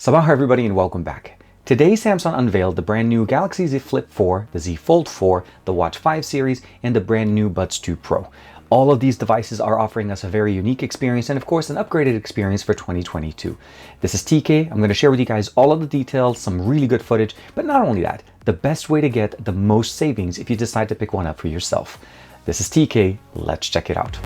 Sabah everybody and welcome back. Today Samsung unveiled the brand new Galaxy Z Flip 4, the Z Fold 4, the Watch 5 series, and the brand new Buds 2 Pro. All of these devices are offering us a very unique experience and of course an upgraded experience for 2022. This is TK. I'm going to share with you guys all of the details, some really good footage, but not only that, the best way to get the most savings if you decide to pick one up for yourself. This is TK. Let's check it out.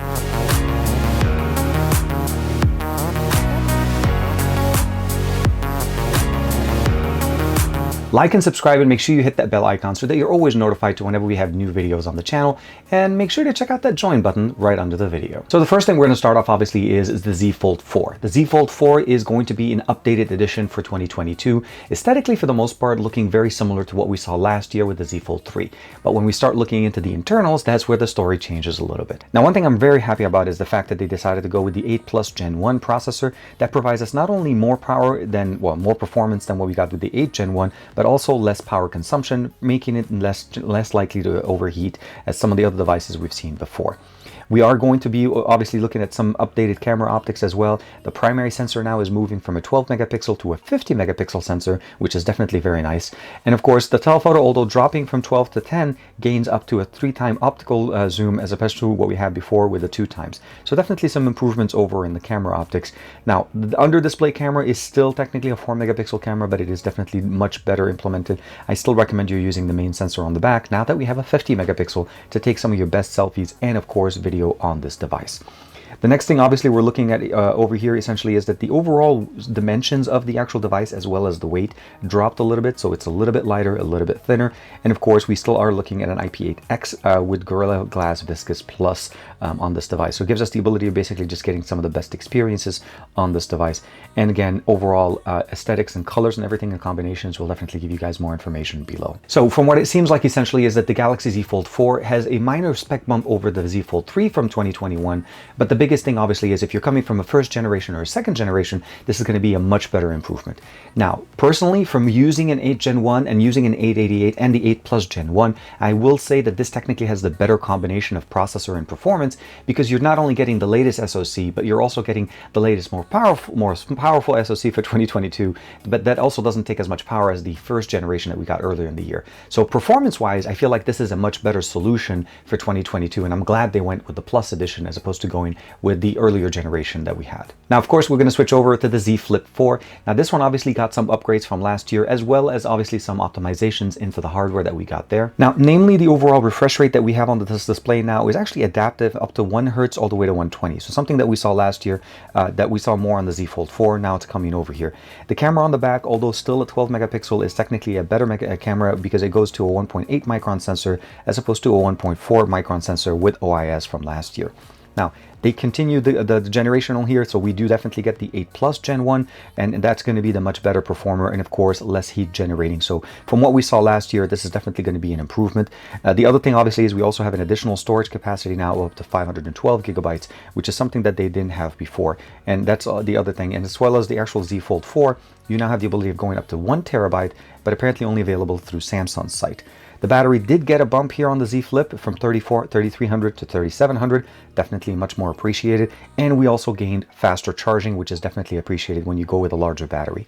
Like and subscribe and make sure you hit that bell icon so that you're always notified to whenever we have new videos on the channel, and make sure to check out that join button right under the video. So the first thing we're going to start off obviously is the Z Fold 4. The Z Fold 4 is going to be an updated edition for 2022, aesthetically for the most part looking very similar to what we saw last year with the Z Fold 3. But when we start looking into the internals, that's where the story changes a little bit. Now one thing I'm very happy about is the fact that they decided to go with the 8 Plus Gen 1 processor that provides us not only more power than, well, more performance than what we got with the 8 Gen 1, but also less power consumption, making it less likely to overheat as some of the other devices we've seen before. We are going to be obviously looking at some updated camera optics as well. The primary sensor now is moving from a 12 megapixel to a 50 megapixel sensor, which is definitely very nice. And of course, the telephoto, although dropping from 12 to 10, gains up to a 3-time optical zoom as opposed to what we had before with the 2 times. So definitely some improvements over in the camera optics. Now, the under display camera is still technically a 4 megapixel camera, but it is definitely much better implemented. I still recommend you using the main sensor on the back now that we have a 50 megapixel to take some of your best selfies and of course video on this device. The next thing obviously we're looking at over here essentially is that the overall dimensions of the actual device as well as the weight dropped a little bit, so it's a little bit lighter, a little bit thinner, and of course we still are looking at an IP8X with Gorilla Glass Viscous Plus on this device. So it gives us the ability of basically just getting some of the best experiences on this device. And again, overall aesthetics and colors and everything in combinations will definitely give you guys more information below. So from what it seems like essentially is that the Galaxy Z Fold 4 has a minor spec bump over the Z Fold 3 from 2021, but the biggest thing obviously is if you're coming from a first generation or a second generation, this is going to be a much better improvement. Now, personally, from using an 8 Gen 1 and using an 888 and the 8 Plus Gen 1, I will say that this technically has the better combination of processor and performance because you're not only getting the latest SoC, but you're also getting the latest, more powerful SoC for 2022, but that also doesn't take as much power as the first generation that we got earlier in the year. So performance-wise, I feel like this is a much better solution for 2022, and I'm glad they went with the Plus edition as opposed to going with the earlier generation that we had. Now, of course, we're going to switch over to the Z Flip 4. Now, this one obviously got some upgrades from last year, as well as obviously some optimizations into the hardware that we got there. Now, namely, the overall refresh rate that we have on this display now is actually adaptive up to 1 Hz all the way to 120. So something that we saw last year, that we saw more on the Z Fold 4, now it's coming over here. The camera on the back, although still a 12 megapixel, is technically a better camera because it goes to a 1.8 micron sensor as opposed to a 1.4 micron sensor with OIS from last year. Now, they continue the generational here, so we do definitely get the 8 Plus Gen 1, and that's going to be the much better performer and of course less heat generating. So from what we saw last year, this is definitely going to be an improvement. The other thing obviously is we also have an additional storage capacity now up to 512 gigabytes, which is something that they didn't have before. And that's the other thing. And as well as the actual Z Fold 4, you now have the ability of going up to 1 terabyte, but apparently only available through Samsung's site. The battery did get a bump here on the Z Flip from 3300 to 3700, definitely much more appreciated. And we also gained faster charging, which is definitely appreciated when you go with a larger battery.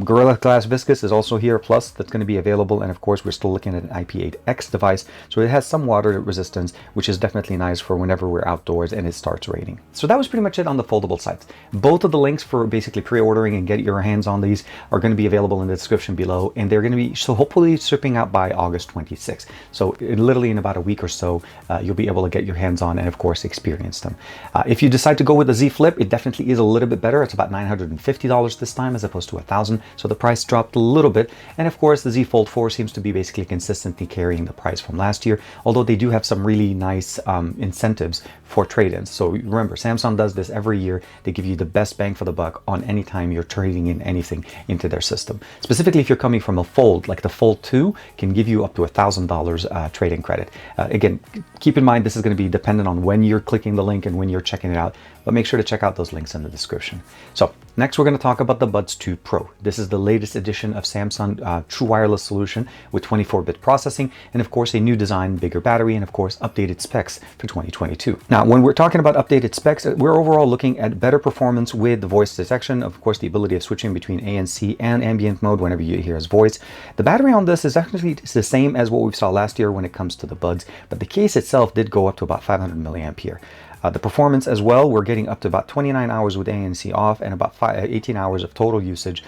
Gorilla Glass Viscous is also here, plus that's going to be available. And of course, we're still looking at an IP8X device, so it has some water resistance, which is definitely nice for whenever we're outdoors and it starts raining. So that was pretty much it on the foldable sides. Both of the links for basically pre-ordering and get your hands on these are going to be available in the description below, and they're going to be hopefully shipping out by August 26th. So literally in about a week or so, you'll be able to get your hands on and of course experience them. If you decide to go with the Z Flip, it definitely is a little bit better. It's about $950 this time as opposed to $1,000. So the price dropped a little bit. And of course, the Z Fold 4 seems to be basically consistently carrying the price from last year, although they do have some really nice incentives for trade-ins. So remember, Samsung does this every year. They give you the best bang for the buck on any time you're trading in anything into their system. Specifically, if you're coming from a Fold, like the Fold 2 can give you up to $1,000 trade-in credit. Again, keep in mind, this is going to be dependent on when you're clicking the link and when you're checking it out, but make sure to check out those links in the description. So next, we're going to talk about the Buds 2 Pro. This is the latest edition of Samsung true wireless solution with 24-bit processing and of course a new design, bigger battery, and of course updated specs for 2022. Now, Now, when we're talking about updated specs, we're overall looking at better performance with the voice detection, of course, the ability of switching between ANC and ambient mode whenever you hear his voice. The battery on this is actually the same as what we saw last year when it comes to the Buds, but the case itself did go up to about 500 milliampere. The performance as well, we're getting up to about 29 hours with ANC off and about 18 hours of total usage,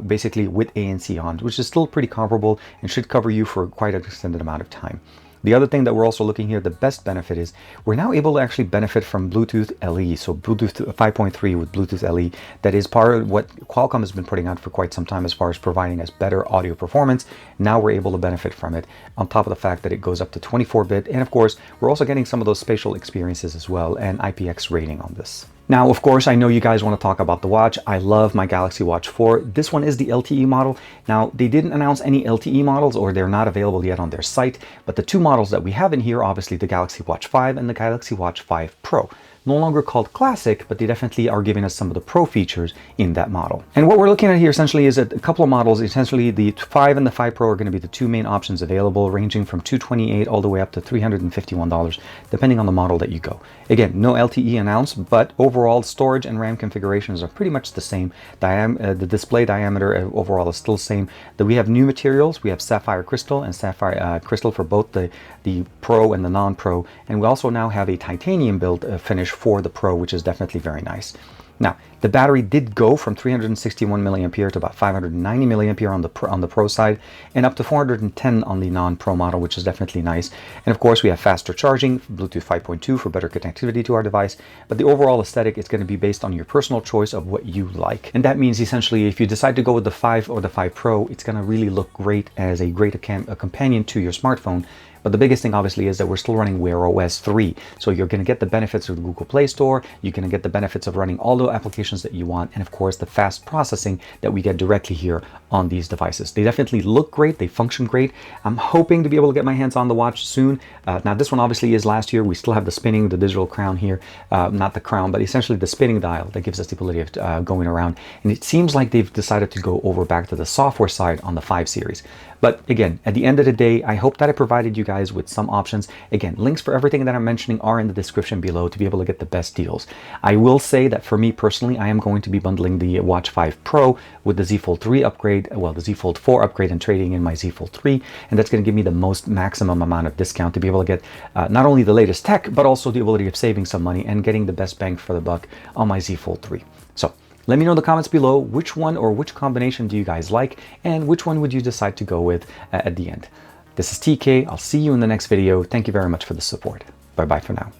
basically with ANC on, which is still pretty comparable and should cover you for quite an extended amount of time. The other thing that we're also looking here, the best benefit is we're now able to actually benefit from Bluetooth LE. So Bluetooth 5.3 with Bluetooth LE, that is part of what Qualcomm has been putting out for quite some time as far as providing us better audio performance. Now we're able to benefit from it on top of the fact that it goes up to 24-bit. And of course, we're also getting some of those spatial experiences as well and IPX rating on this. Now, of course, I know you guys want to talk about the watch. I love my Galaxy Watch 4. This one is the LTE model. Now, they didn't announce any LTE models, or they're not available yet on their site, but the two models that we have in here, obviously the Galaxy Watch 5 and the Galaxy Watch 5 Pro. No longer called Classic, but they definitely are giving us some of the Pro features in that model. And what we're looking at here essentially is a couple of models. Essentially, the 5 and the 5 Pro are going to be the two main options available, ranging from $228 all the way up to $351, depending on the model that you go. Again, no LTE announced, but overall storage and RAM configurations are pretty much the same. The display diameter overall is still the same. We have new materials. We have sapphire crystal and sapphire crystal for both the Pro and the non-Pro, and we also now have a titanium build finish for the Pro, which is definitely very nice. Now, the battery did go from 361 milliampere to about 590 milliampere on the Pro side, and up to 410 on the non-Pro model, which is definitely nice. And of course, we have faster charging, Bluetooth 5.2 for better connectivity to our device. But the overall aesthetic is going to be based on your personal choice of what you like. And that means essentially, if you decide to go with the 5 or the 5 Pro, it's going to really look great as a companion to your smartphone. But the biggest thing obviously is that we're still running Wear OS 3. So you're going to get the benefits of the Google Play Store. You're going to get the benefits of running all the applications that you want. And of course, the fast processing that we get directly here on these devices. They definitely look great. They function great. I'm hoping to be able to get my hands on the watch soon. Now, this one obviously is last year. We still have the spinning, the digital crown here. Not the crown, but essentially the spinning dial that gives us the ability of going around. And it seems like they've decided to go over back to the software side on the 5 series. But again, at the end of the day, I hope that I provided you guys with some options. Again, links for everything that I'm mentioning are in the description below to be able to get the best deals. I will say that for me personally, I am going to be bundling the Watch 5 Pro with the Z Fold 3 upgrade, well, the Z Fold 4 upgrade, and trading in my Z Fold 3. And that's going to give me the most maximum amount of discount to be able to get not only the latest tech, but also the ability of saving some money and getting the best bang for the buck on my Z Fold 3. So let me know in the comments below which one or which combination do you guys like, and which one would you decide to go with at the end. This is TK. I'll see you in the next video. Thank you very much for the support. Bye-bye for now.